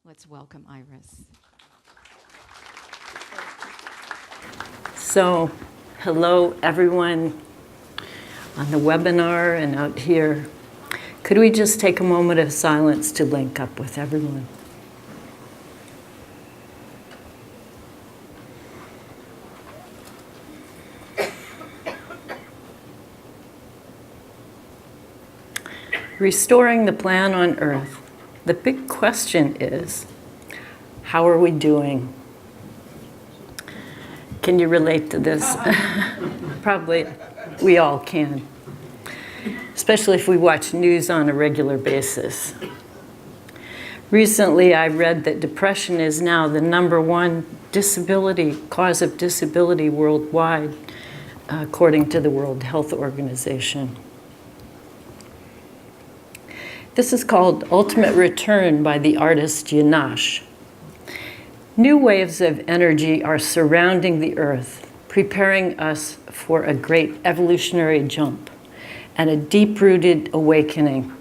Let's welcome Iris. So, hello everyone on the webinar and out here. Could we just take a moment of silence to link up with everyone? Restoring the plan on Earth. The big question is, how are we doing? Can you relate to this? Probably we all can, especially if we watch news on a regular basis. Recently, I read that depression is now the #1 cause of disability worldwide, according to the World Health Organization. This is called Ultimate Return by the artist Yanash. New waves of energy are surrounding the Earth, preparing us for a great evolutionary jump and a deep-rooted awakening.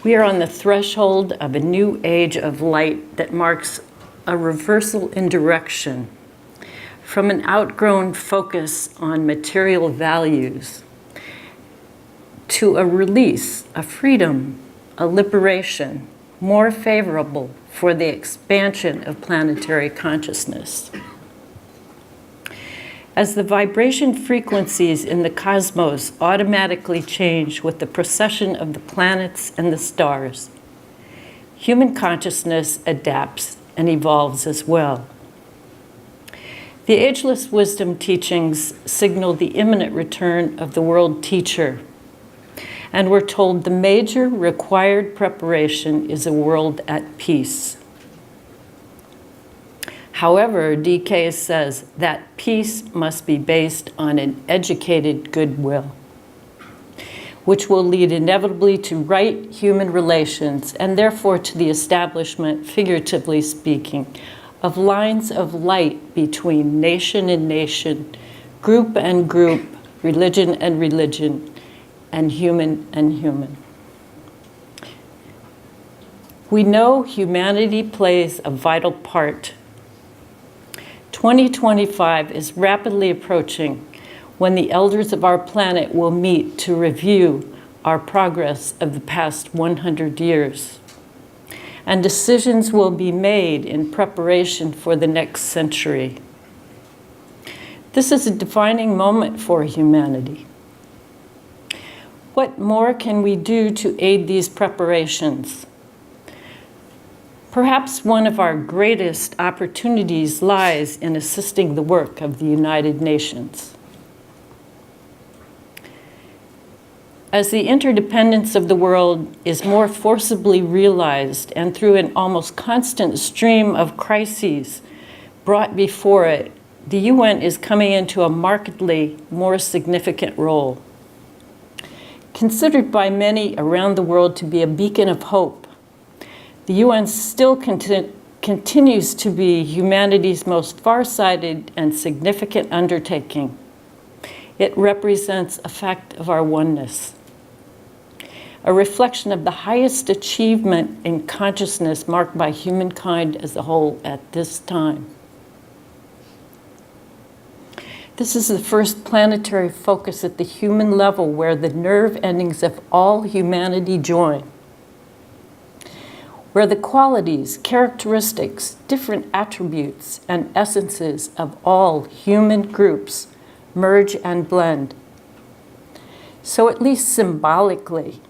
We are on the threshold of a new age of light that marks a reversal in direction from an outgrown focus on material values to a release, a freedom, a liberation, more favorable for the expansion of planetary consciousness. As the vibration frequencies in the cosmos automatically change with the precession of the planets and the stars, human consciousness adapts and evolves as well. The ageless wisdom teachings signal the imminent return of the world teacher, and we're told the major required preparation is a world at peace. However, DK says that peace must be based on an educated goodwill, which will lead inevitably to right human relations and therefore to the establishment, figuratively speaking, of lines of light between nation and nation, group and group, religion and religion, and human and human. We know humanity plays a vital part. 2025 is rapidly approaching when the elders of our planet will meet to review our progress of the past 100 years. And decisions will be made in preparation for the next century. This is a defining moment for humanity. What more can we do to aid these preparations? Perhaps one of our greatest opportunities lies in assisting the work of the United Nations. As the interdependence of the world is more forcibly realized and through an almost constant stream of crises brought before it, the UN is coming into a markedly more significant role. Considered by many around the world to be a beacon of hope, the UN still continues to be humanity's most far-sighted and significant undertaking. It represents a fact of our oneness, a reflection of the highest achievement in consciousness marked by humankind as a whole at this time. This is the first planetary focus at the human level where the nerve endings of all humanity join, where the qualities, characteristics, different attributes, and essences of all human groups merge and blend. So at least symbolically,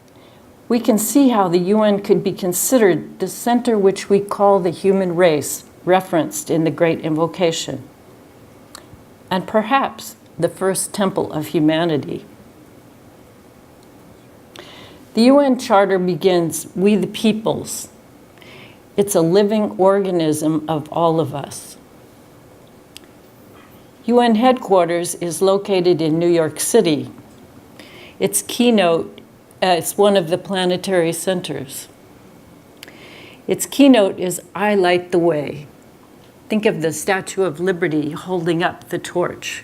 we can see how the UN could be considered the center which we call the human race, referenced in the Great Invocation, and perhaps the first temple of humanity. The UN Charter begins, "We the peoples." It's a living organism of all of us. UN headquarters is located in New York City. Its keynote, it's one of the planetary centers. Its keynote is, "I light the way." Think of the Statue of Liberty holding up the torch.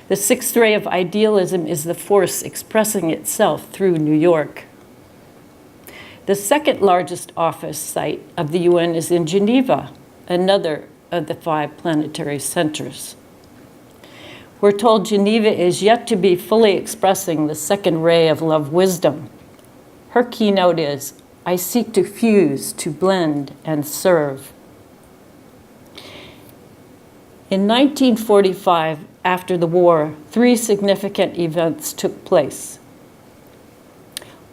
The sixth ray of idealism is the force expressing itself through New York. The second largest office site of the UN is in Geneva, another of the 5 planetary centers. We're told Geneva is yet to be fully expressing the second ray of love wisdom. Her keynote is, "I seek to fuse, to blend, and serve." In 1945, after the war, 3 significant events took place.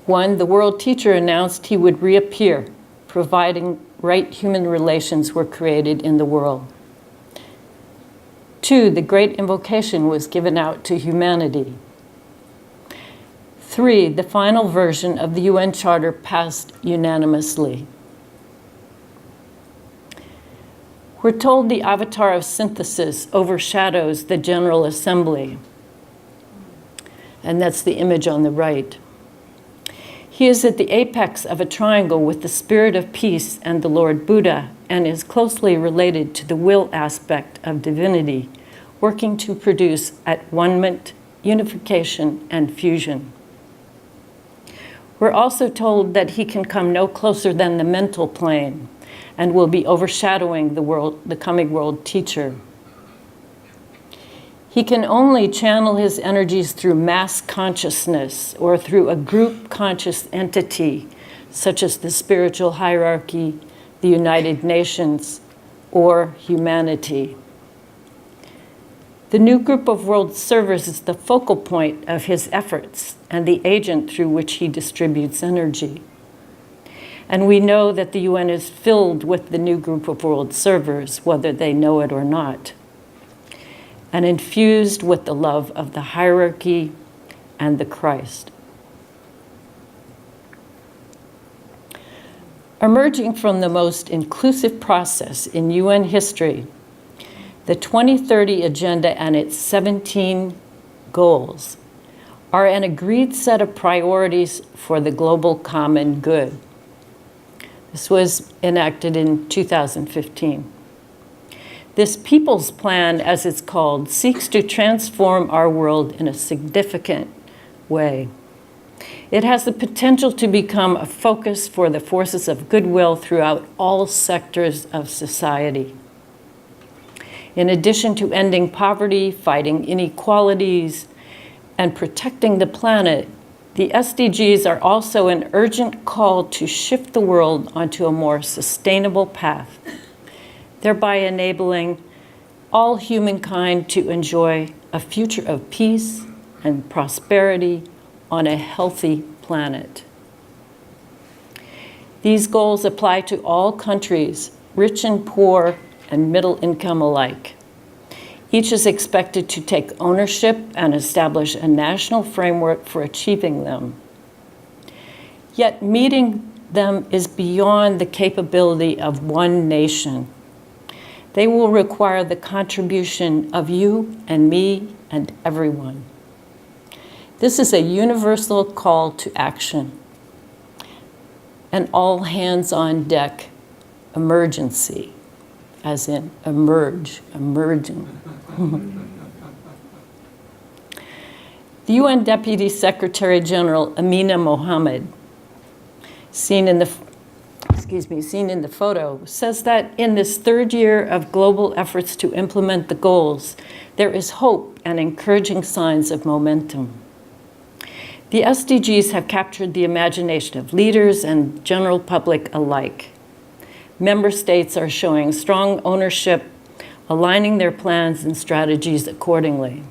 1, the world teacher announced he would reappear, providing right human relations were created in the world. 2, the great invocation was given out to humanity. 3, the final version of the UN Charter passed unanimously. We're told the avatar of synthesis overshadows the General Assembly, and that's the image on the right. He is at the apex of a triangle with the spirit of peace and the Lord Buddha, and is closely related to the will aspect of divinity, working to produce at-one-ment, unification, and fusion. We're also told that he can come no closer than the mental plane, and will be overshadowing the coming world teacher. He can only channel his energies through mass consciousness or through a group conscious entity, such as the spiritual hierarchy, the United Nations, or humanity. The new group of world servers is the focal point of his efforts and the agent through which he distributes energy. And we know that the UN is filled with the new group of world servers, whether they know it or not, and infused with the love of the hierarchy and the Christ. Emerging from the most inclusive process in UN history, the 2030 Agenda and its 17 goals are an agreed set of priorities for the global common good. This was enacted in 2015. This People's Plan, as it's called, seeks to transform our world in a significant way. It has the potential to become a focus for the forces of goodwill throughout all sectors of society. In addition to ending poverty, fighting inequalities, and protecting the planet, the SDGs are also an urgent call to shift the world onto a more sustainable path, thereby enabling all humankind to enjoy a future of peace and prosperity on a healthy planet. These goals apply to all countries, rich and poor, and middle income alike. Each is expected to take ownership and establish a national framework for achieving them. Yet meeting them is beyond the capability of one nation. They will require the contribution of you and me and everyone. This is a universal call to action, an all hands on deck emergency, as in emerging. The UN Deputy Secretary General Amina Mohammed, seen in the photo, says that in this 3rd year of global efforts to implement the goals, there is hope and encouraging signs of momentum. The SDGs have captured the imagination of leaders and general public alike. Member states are showing strong ownership, aligning their plans and strategies accordingly.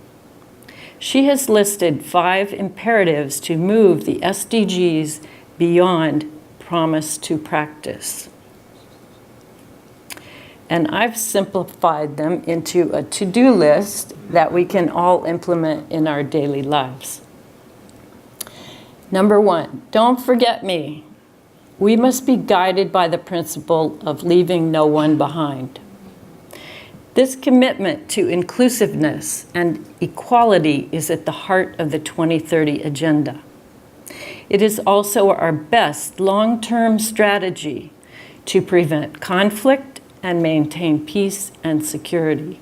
She has listed 5 imperatives to move the SDGs beyond promise to practice. And I've simplified them into a to-do list that we can all implement in our daily lives. Number 1, don't forget me. We must be guided by the principle of leaving no one behind. This commitment to inclusiveness and equality is at the heart of the 2030 Agenda. It is also our best long-term strategy to prevent conflict and maintain peace and security.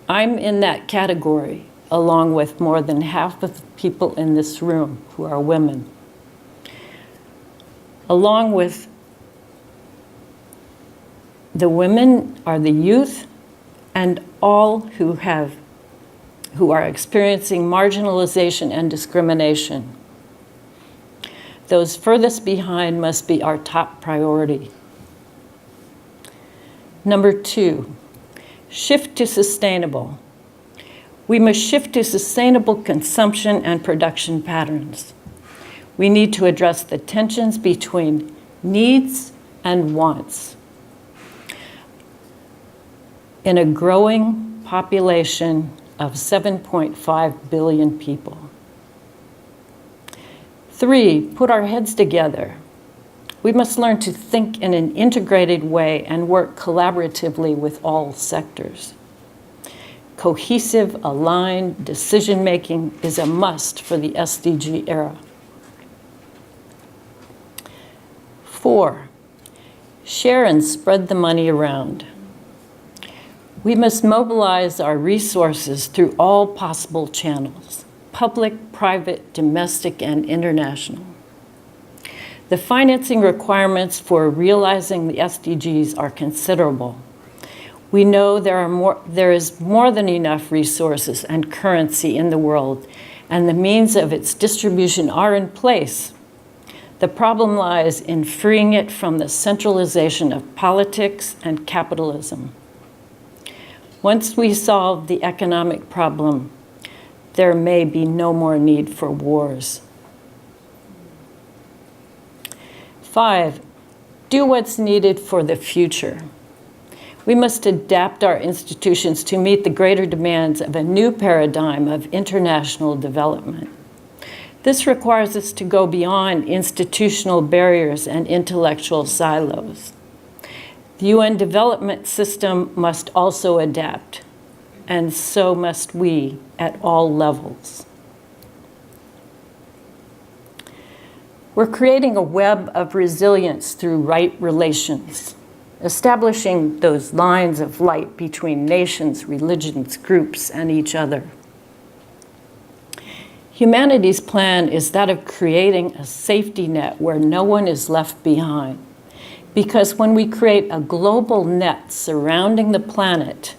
I'm in that category, along with more than half of the people in this room who are women. along with the women are the youth and all who are experiencing marginalization and discrimination. Those furthest behind must be our top priority. Number 2, shift to sustainable. We must shift to sustainable consumption and production patterns. We need to address the tensions between needs and wants in a growing population of 7.5 billion people. 3, put our heads together. We must learn to think in an integrated way and work collaboratively with all sectors. Cohesive, aligned decision-making is a must for the SDG era. 4, share and spread the money around. We must mobilize our resources through all possible channels, public, private, domestic, and international. The financing requirements for realizing the SDGs are considerable. We know there is more than enough resources and currency in the world, and the means of its distribution are in place. The problem lies in freeing it from the centralization of politics and capitalism. Once we solve the economic problem, there may be no more need for wars. 5, do what's needed for the future. We must adapt our institutions to meet the greater demands of a new paradigm of international development. This requires us to go beyond institutional barriers and intellectual silos. The UN development system must also adapt, and so must we at all levels. We're creating a web of resilience through right relations, establishing those lines of light between nations, religions, groups, and each other. Humanity's plan is that of creating a safety net where no one is left behind. Because when we create a global net surrounding the planet,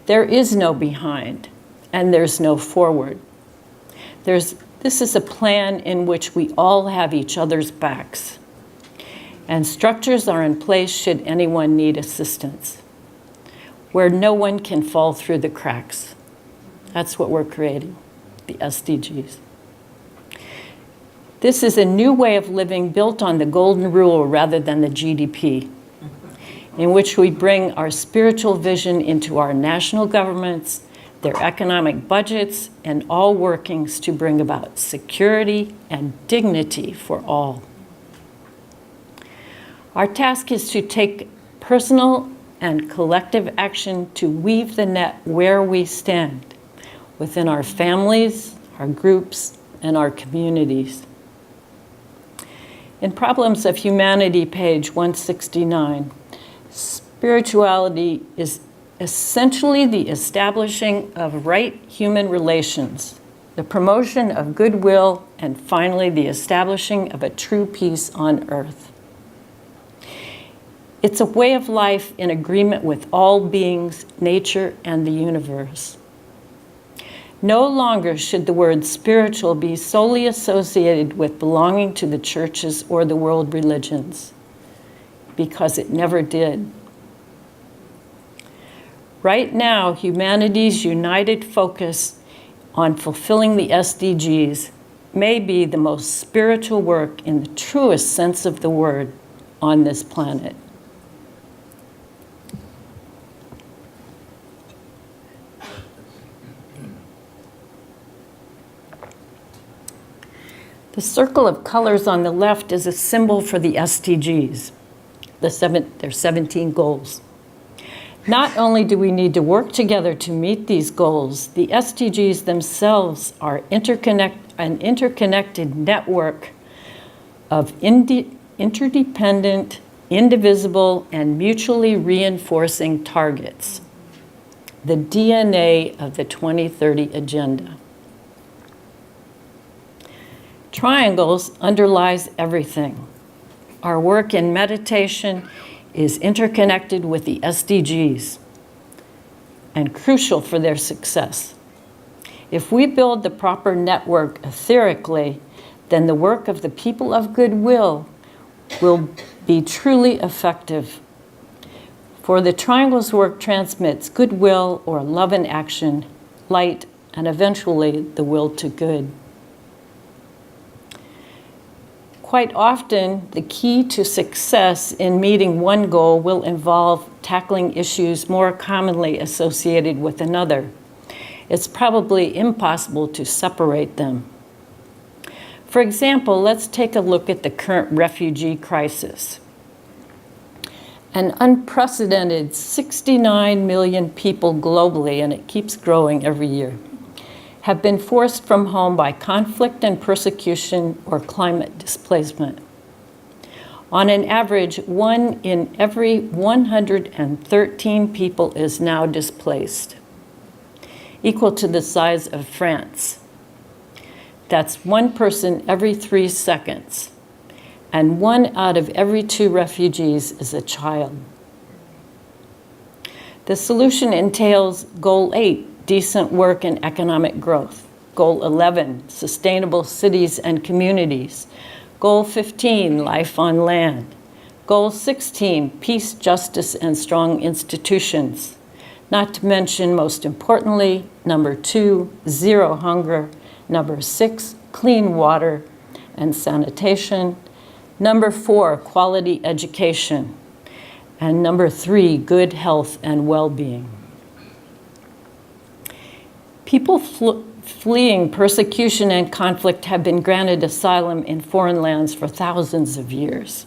there is no behind and there's no forward. This is a plan in which we all have each other's backs, and structures are in place should anyone need assistance, where no one can fall through the cracks. That's what we're creating, the SDGs. This is a new way of living built on the golden rule rather than the GDP, in which we bring our spiritual vision into our national governments, their economic budgets, and all workings to bring about security and dignity for all. Our task is to take personal and collective action to weave the net where we stand, within our families, our groups, and our communities. In Problems of Humanity, page 169, spirituality is essentially the establishing of right human relations, the promotion of goodwill, and finally the establishing of a true peace on earth. It's a way of life in agreement with all beings, nature, and the universe. No longer should the word spiritual be solely associated with belonging to the churches or the world religions, because it never did. Right now, humanity's united focus on fulfilling the SDGs may be the most spiritual work in the truest sense of the word on this planet. The circle of colors on the left is a symbol for the SDGs, their 17 goals. Not only do we need to work together to meet these goals, the SDGs themselves are an interconnected network of interdependent, indivisible, and mutually reinforcing targets, the DNA of the 2030 Agenda. Triangles underlies everything. our work in meditation is interconnected with the SDGs and crucial for their success. If we build the proper network etherically, then the work of the people of goodwill will be truly effective. For the triangle's work transmits goodwill or love in action, light, and eventually the will to good. Quite often, the key to success in meeting one goal will involve tackling issues more commonly associated with another. It's probably impossible to separate them. For example, let's take a look at the current refugee crisis. An unprecedented 69 million people globally, and it keeps growing every year, have been forced from home by conflict and persecution or climate displacement. On an average, 1 in every 113 people is now displaced, equal to the size of France. That's 1 person every 3 seconds, and 1 out of every 2 refugees is a child. The solution entails Goal 8, decent work and economic growth. Goal 11, sustainable cities and communities. Goal 15, life on land. Goal 16, peace, justice, and strong institutions. Not to mention, most importantly, number 2, zero hunger. Number 6, clean water and sanitation. Number 4, quality education. And number 3, good health and well-being. People fleeing persecution and conflict have been granted asylum in foreign lands for thousands of years.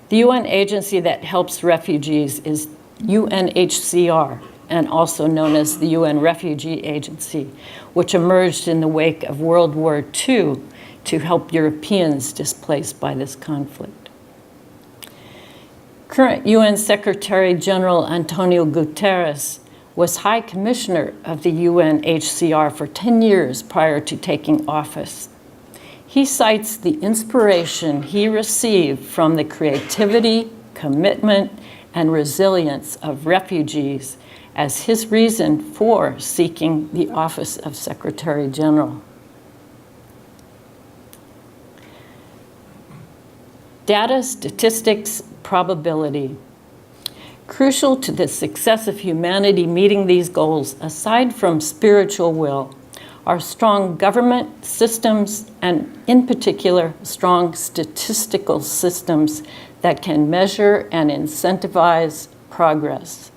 The UN agency that helps refugees is UNHCR, and also known as the UN Refugee Agency, which emerged in the wake of World War II to help Europeans displaced by this conflict. Current UN Secretary General Antonio Guterres was High Commissioner of the UNHCR for 10 years prior to taking office. He cites the inspiration he received from the creativity, commitment, and resilience of refugees as his reason for seeking the office of Secretary General. Data, statistics, probability. Crucial to the success of humanity meeting these goals, aside from spiritual will, are strong government systems and, in particular, strong statistical systems that can measure and incentivize progress.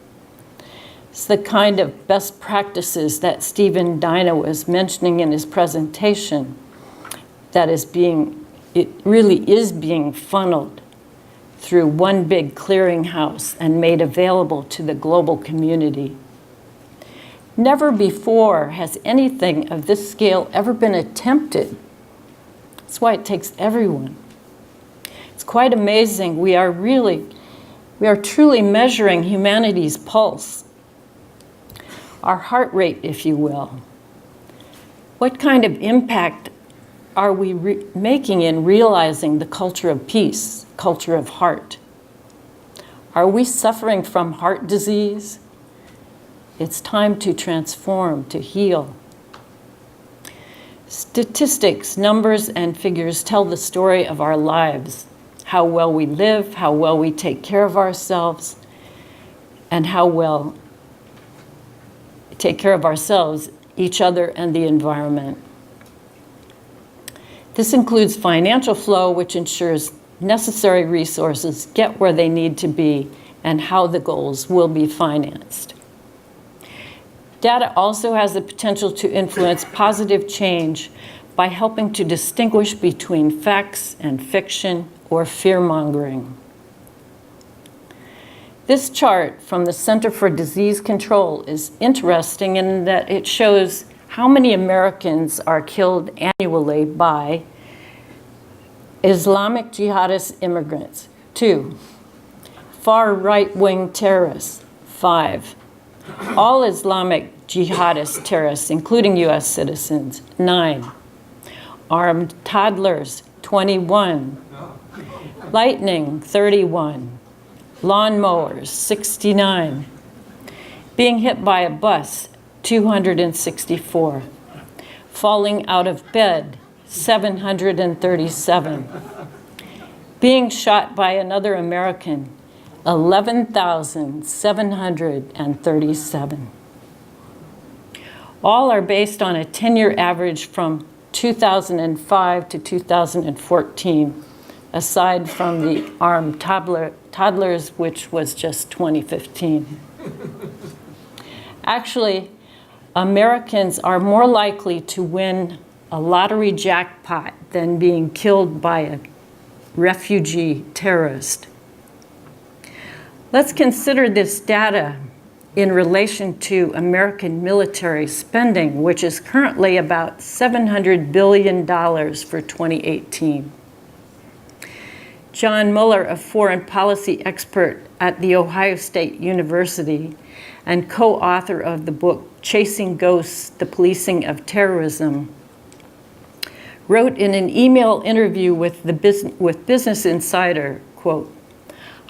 It's the kind of best practices that Stephen Dyna was mentioning in his presentation that it really is being funneled through one big clearinghouse and made available to the global community. Never before has anything of this scale ever been attempted. That's why it takes everyone. It's quite amazing. We are truly measuring humanity's pulse, our heart rate, if you will. What kind of impact are we making in realizing the culture of peace, culture of heart? Are we suffering from heart disease? It's time to transform, to heal. Statistics, numbers, and figures tell the story of our lives, how well we live, how well we take care of ourselves, and how well we take care of ourselves, each other, and the environment. This includes financial flow, which ensures necessary resources get where they need to be and how the goals will be financed. Data also has the potential to influence positive change by helping to distinguish between facts and fiction or fear-mongering. This chart from the Center for Disease Control is interesting in that it shows how many Americans are killed annually by Islamic jihadist immigrants. 2. Far right-wing terrorists. 5. All Islamic jihadist terrorists, including U.S. citizens. 9. Armed toddlers. 21. Lightning, 31. Lawnmowers, 69. Being hit by a bus, 264. Falling out of bed, 737. Being shot by another American, 11,737. All are based on a 10-year average from 2005 to 2014, aside from the armed toddlers, which was just 2015. Actually, Americans are more likely to win a lottery jackpot than being killed by a refugee terrorist. Let's consider this data in relation to American military spending, which is currently about $700 billion for 2018. John Mueller, a foreign policy expert at The Ohio State University and co-author of the book Chasing Ghosts, The Policing of Terrorism, wrote in an email interview with Business Insider, quote,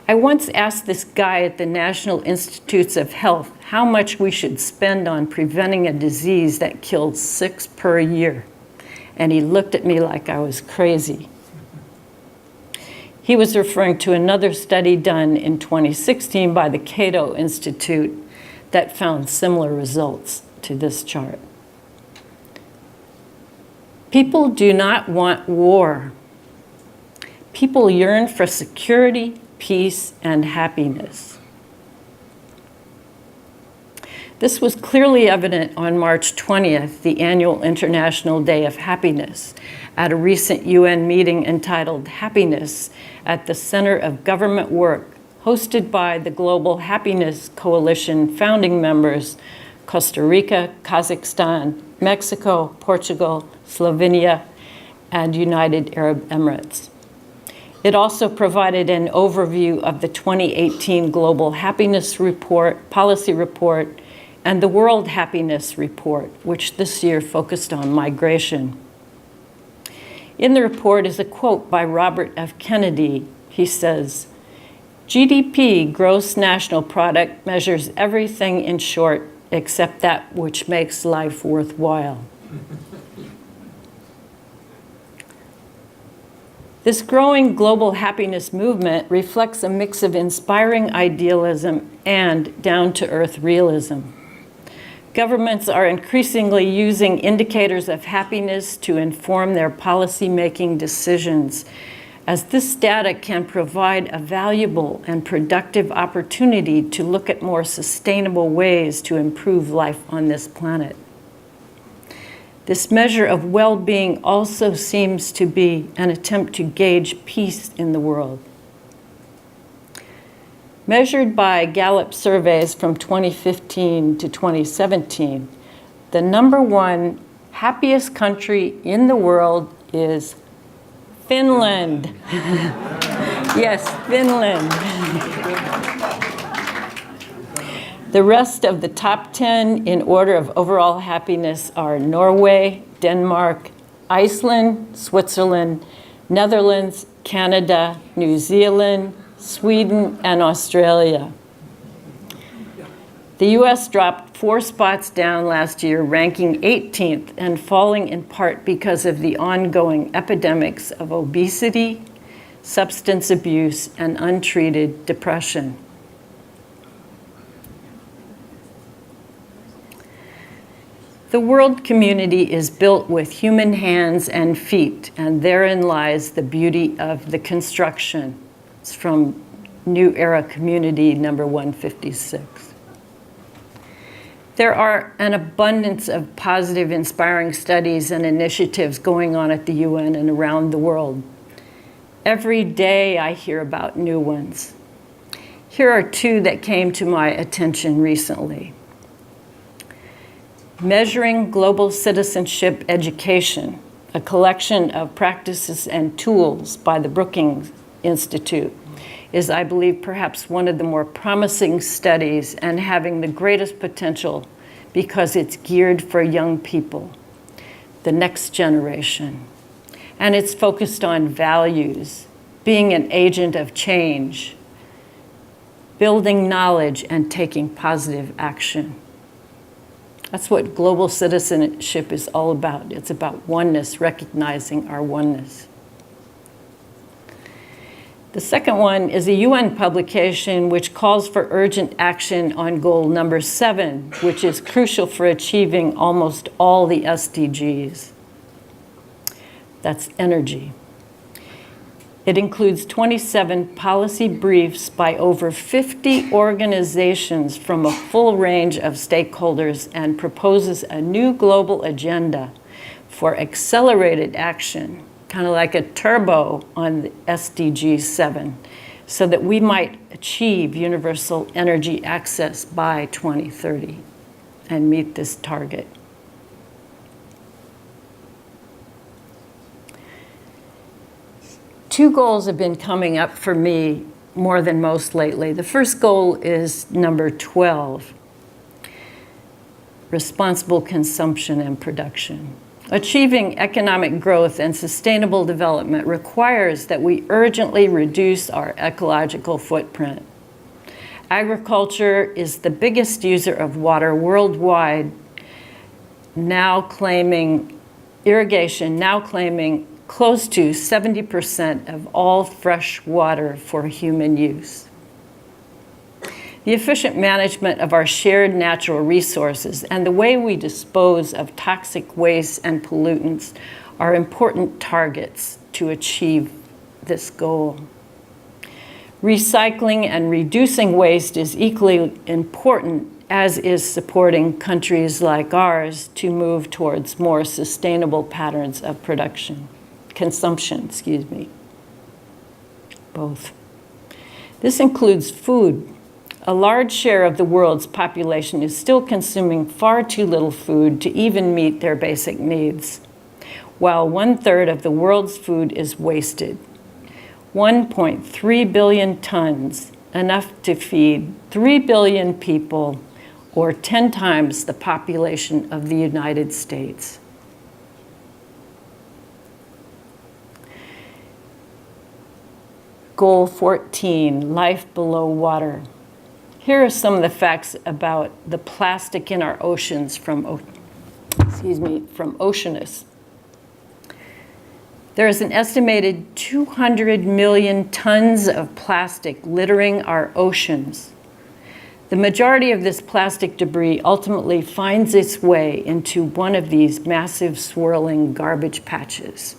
"I once asked this guy at the National Institutes of Health how much we should spend on preventing a disease that kills 6 per year. And he looked at me like I was crazy." He was referring to another study done in 2016 by the Cato Institute that found similar results to this chart. People do not want war. People yearn for security, peace, and happiness. This was clearly evident on March 20th, the annual International Day of Happiness, at a recent UN meeting entitled Happiness at the Center of Government Work, hosted by the Global Happiness Coalition founding members Costa Rica, Kazakhstan, Mexico, Portugal, Slovenia, and United Arab Emirates. It also provided an overview of the 2018 Global Happiness Report, Policy Report, and the World Happiness Report, which this year focused on migration. In the report is a quote by Robert F. Kennedy. He says, "GDP, gross national product, measures everything in short except that which makes life worthwhile." This growing global happiness movement reflects a mix of inspiring idealism and down-to-earth realism. Governments are increasingly using indicators of happiness to inform their policy-making decisions, as this data can provide a valuable and productive opportunity to look at more sustainable ways to improve life on this planet. This measure of well-being also seems to be an attempt to gauge peace in the world. Measured by Gallup surveys from 2015 to 2017, the #1 happiest country in the world is Finland. Yes, Finland. The rest of the top 10 in order of overall happiness are Norway, Denmark, Iceland, Switzerland, Netherlands, Canada, New Zealand, Sweden, and Australia. The US dropped 4 spots down last year, ranking 18th and falling in part because of the ongoing epidemics of obesity, substance abuse, and untreated depression. The world community is built with human hands and feet, and therein lies the beauty of the construction. It's from New Era Community number 156. There are an abundance of positive, inspiring studies and initiatives going on at the UN and around the world. Every day I hear about new ones. Here are 2 that came to my attention recently. Measuring Global Citizenship Education, a collection of practices and tools by the Brookings Institute, is, I believe, perhaps one of the more promising studies and having the greatest potential because it's geared for young people, the next generation. And it's focused on values, being an agent of change, building knowledge, and taking positive action. That's what global citizenship is all about. It's about oneness, recognizing our oneness. The second one is a UN publication which calls for urgent action on goal number 7, which is crucial for achieving almost all the SDGs. That's energy. It includes 27 policy briefs by over 50 organizations from a full range of stakeholders and proposes a new global agenda for accelerated action, kind of like a turbo on the SDG 7, so that we might achieve universal energy access by 2030 and meet this target. Two goals have been coming up for me more than most lately. The first goal is number 12, responsible consumption and production. Achieving economic growth and sustainable development requires that we urgently reduce our ecological footprint. Agriculture is the biggest user of water worldwide, irrigation now claiming close to 70% of all fresh water for human use. The efficient management of our shared natural resources and the way we dispose of toxic waste and pollutants are important targets to achieve this goal. Recycling and reducing waste is equally important, as is supporting countries like ours to move towards more sustainable patterns of consumption. Both. This includes food. A large share of the world's population is still consuming far too little food to even meet their basic needs, while 1/3 of the world's food is wasted. 1.3 billion tons, enough to feed 3 billion people, or 10 times the population of the United States. Goal 14, life below water. Here are some of the facts about the plastic in our oceans from Oceanus. There is an estimated 200 million tons of plastic littering our oceans. The majority of this plastic debris ultimately finds its way into one of these massive swirling garbage patches.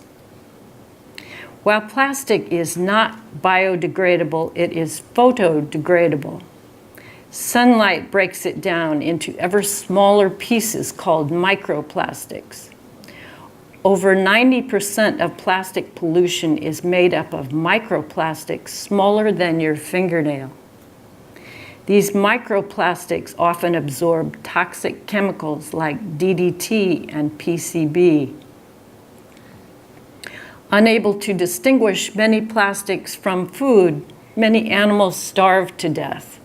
While plastic is not biodegradable, it is photodegradable. Sunlight breaks it down into ever smaller pieces called microplastics. Over 90% of plastic pollution is made up of microplastics smaller than your fingernail. These microplastics often absorb toxic chemicals like DDT and PCB. Unable to distinguish many plastics from food, many animals starve to death,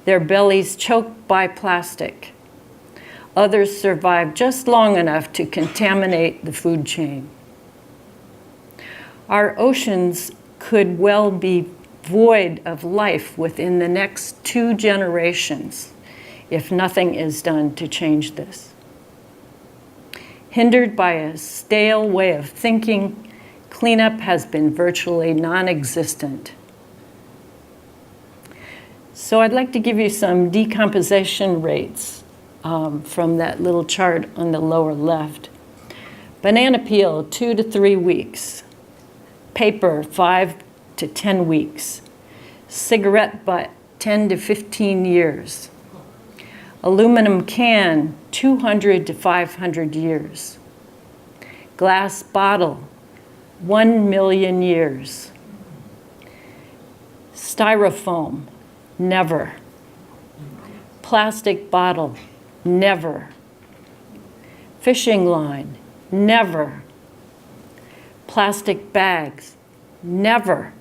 their bellies choked by plastic. Others survive just long enough to contaminate the food chain. Our oceans could well be void of life within the next 2 generations if nothing is done to change this. Hindered by a stale way of thinking, cleanup has been virtually non-existent. So I'd like to give you some decomposition rates from that little chart on the lower left. Banana peel, 2 to 3 weeks. Paper, 5 to 10 weeks. Cigarette butt, 10 to 15 years. Aluminum can, 200 to 500 years. Glass bottle, 1 million years. Styrofoam, never. Plastic bottle, never. Fishing line, never. Plastic bags, never.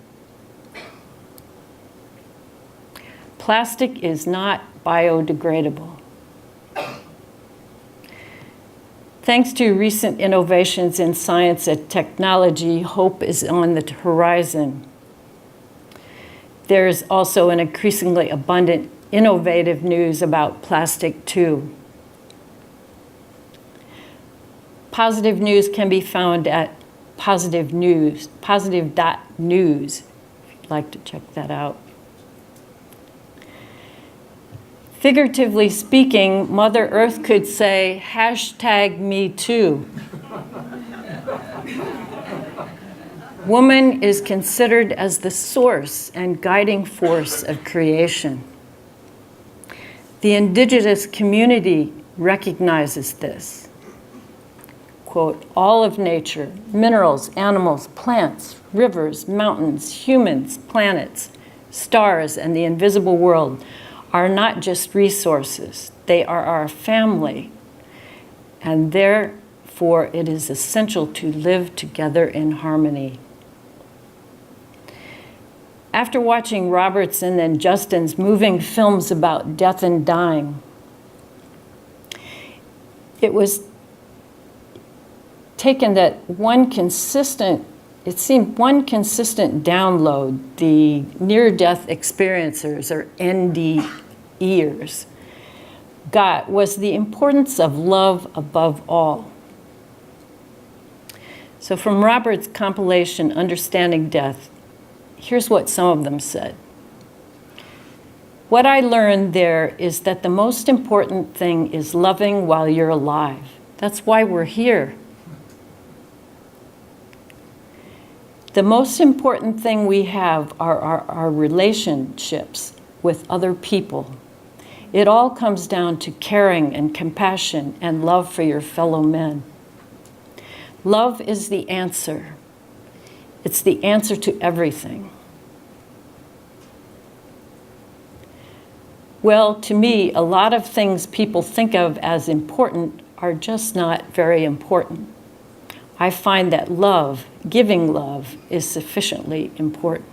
Plastic is not biodegradable. Thanks to recent innovations in science and technology, hope is on the horizon. There's also an increasingly abundant, innovative news about plastic too. Positive news can be found at positive.news, if you'd like to check that out. Figuratively speaking, Mother Earth could say, #MeToo. Woman is considered as the source and guiding force of creation. The indigenous community recognizes this. Quote, all of nature, minerals, animals, plants, rivers, mountains, humans, planets, stars, and the invisible world are not just resources. They are our family, and therefore it is essential to live together in harmony. After watching Robert's and then Justin's moving films about death and dying, it was taken that it seemed one consistent download the near-death experiencers, or NDEers, got was the importance of love above all. So from Robert's compilation, Understanding Death, here's what some of them said. What I learned there is that the most important thing is loving while you're alive. That's why we're here. The most important thing we have are our relationships with other people. It all comes down to caring and compassion and love for your fellow men. Love is the answer. It's the answer to everything. Well, to me, a lot of things people think of as important are just not very important. I find that love, giving love, is sufficiently important.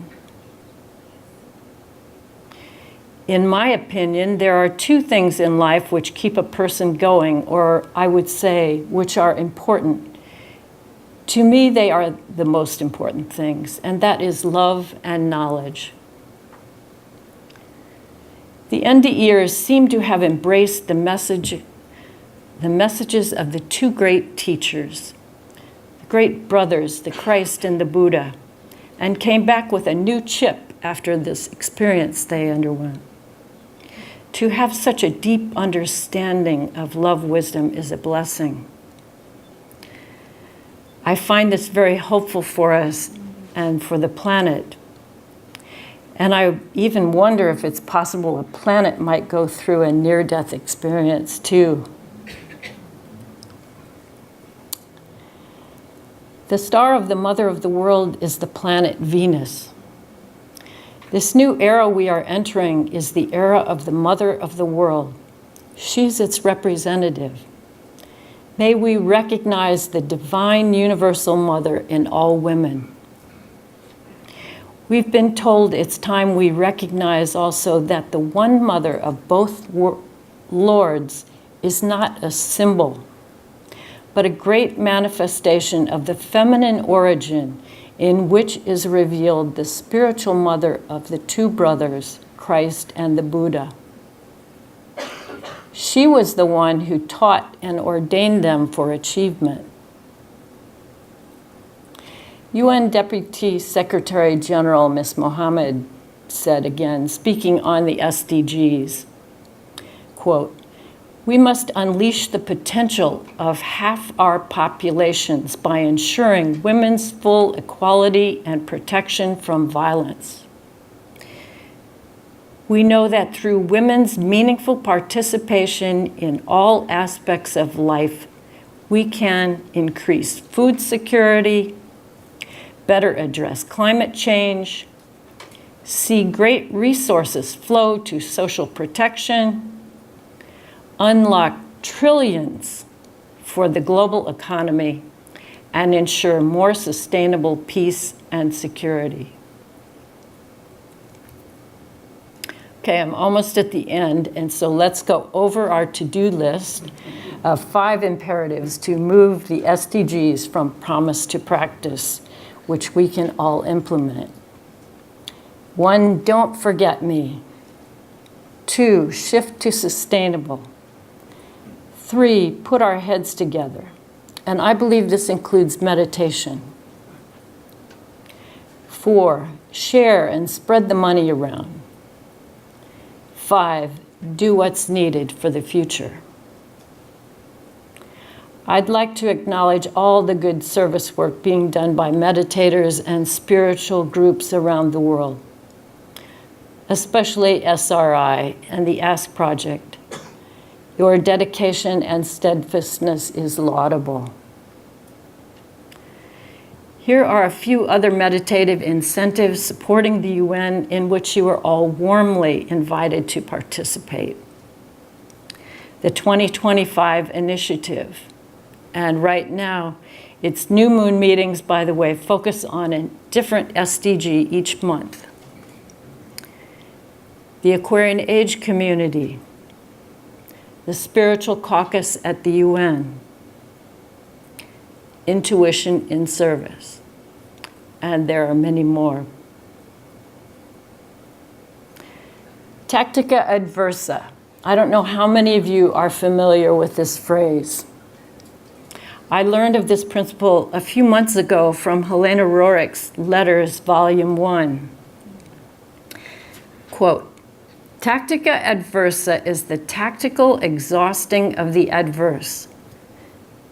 In my opinion, there are two things in life which keep a person going, or I would say, which are important. To me, they are the most important things, and that is love and knowledge. The NDEers seem to have embraced the messages of the two great teachers, the great brothers, the Christ and the Buddha, and came back with a new chip after this experience they underwent. To have such a deep understanding of love wisdom is a blessing. I find this very hopeful for us and for the planet. And I even wonder if it's possible a planet might go through a near-death experience too. The star of the mother of the world is the planet Venus. This new era we are entering is the era of the mother of the world. She's its representative. May we recognize the divine universal mother in all women. We've been told it's time we recognize also that the one mother of both lords is not a symbol, but a great manifestation of the feminine origin in which is revealed the spiritual mother of the two brothers, Christ and the Buddha. She was the one who taught and ordained them for achievement. UN Deputy Secretary General Ms. Mohammed said again, speaking on the SDGs, quote, we must unleash the potential of half our populations by ensuring women's full equality and protection from violence. We know that through women's meaningful participation in all aspects of life, we can increase food security, better address climate change, see great resources flow to social protection, unlock trillions for the global economy, and ensure more sustainable peace and security. Okay, I'm almost at the end, and so let's go over our to-do list of 5 imperatives to move the SDGs from promise to practice, which we can all implement. 1, don't forget me. 2, shift to sustainable. 3, put our heads together. And I believe this includes meditation. 4, share and spread the money around. 5, do what's needed for the future. I'd like to acknowledge all the good service work being done by meditators and spiritual groups around the world, especially SRI and the Ask Project. Your dedication and steadfastness is laudable. Here are a few other meditative incentives supporting the UN in which you are all warmly invited to participate. The 2025 initiative. And right now, its new moon meetings, by the way, focus on a different SDG each month. The Aquarian Age Community, the Spiritual Caucus at the UN, Intuition in Service, and there are many more. Tactica adversa. I don't know how many of you are familiar with this phrase. I learned of this principle a few months ago from Helena Rorick's Letters, Volume 1. Quote, Tactica adversa is the tactical exhausting of the adverse.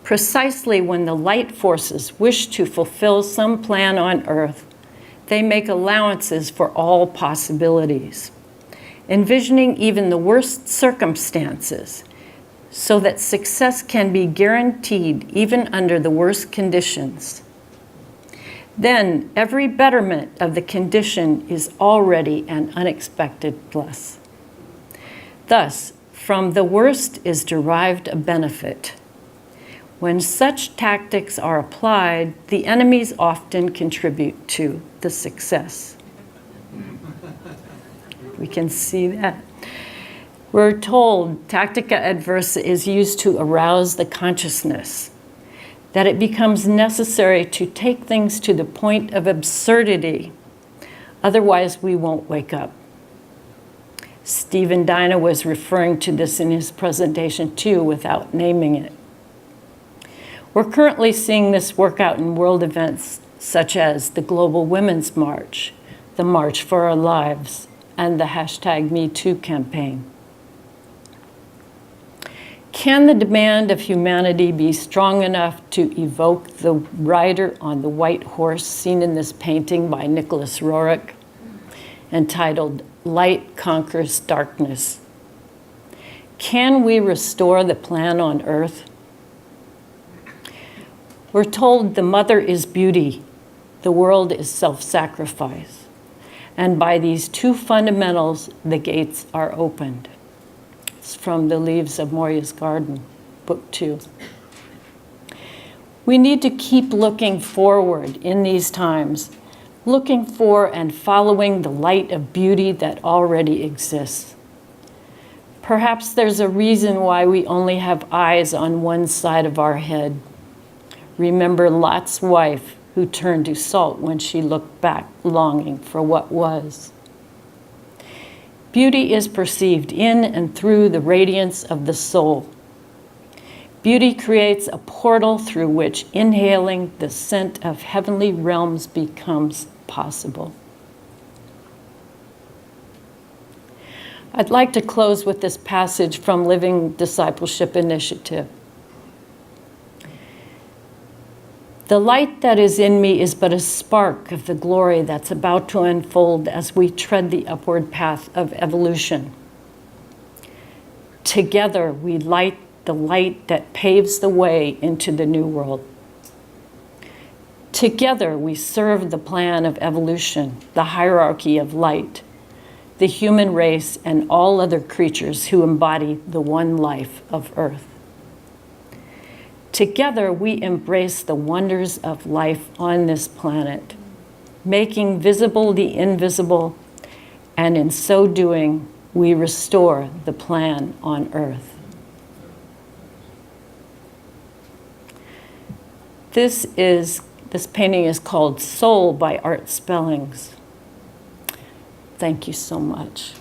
Precisely when the light forces wish to fulfill some plan on Earth, they make allowances for all possibilities, envisioning even the worst circumstances, so that success can be guaranteed even under the worst conditions. Then every betterment of the condition is already an unexpected bliss. Thus, from the worst is derived a benefit. When such tactics are applied, the enemies often contribute to the success. We can see that. We're told tactica adversa is used to arouse the consciousness, that it becomes necessary to take things to the point of absurdity. Otherwise, we won't wake up. Stephen Dina was referring to this in his presentation too, without naming it. We're currently seeing this work out in world events such as the Global Women's March, the March for Our Lives, and the #MeToo campaign. Can the demand of humanity be strong enough to evoke the rider on the white horse seen in this painting by Nicholas Roerich, entitled Light Conquers Darkness? Can we restore the plan on Earth? We're told the mother is beauty, the world is self-sacrifice. And by these two fundamentals, the gates are opened. It's from The Leaves of Moria's Garden, Book 2. We need to keep looking forward in these times, looking for and following the light of beauty that already exists. Perhaps there's a reason why we only have eyes on one side of our head. Remember Lot's wife, who turned to salt when she looked back, longing for what was. Beauty is perceived in and through the radiance of the soul. Beauty creates a portal through which inhaling the scent of heavenly realms becomes possible. I'd like to close with this passage from Living Discipleship Initiative. The light that is in me is but a spark of the glory that's about to unfold as we tread the upward path of evolution. Together, we light the light that paves the way into the new world. Together, we serve the plan of evolution, the hierarchy of light, the human race, and all other creatures who embody the one life of Earth. Together, we embrace the wonders of life on this planet, making visible the invisible, and in so doing, we restore the plan on Earth. This painting is called Soul by Art Spellings. Thank you so much.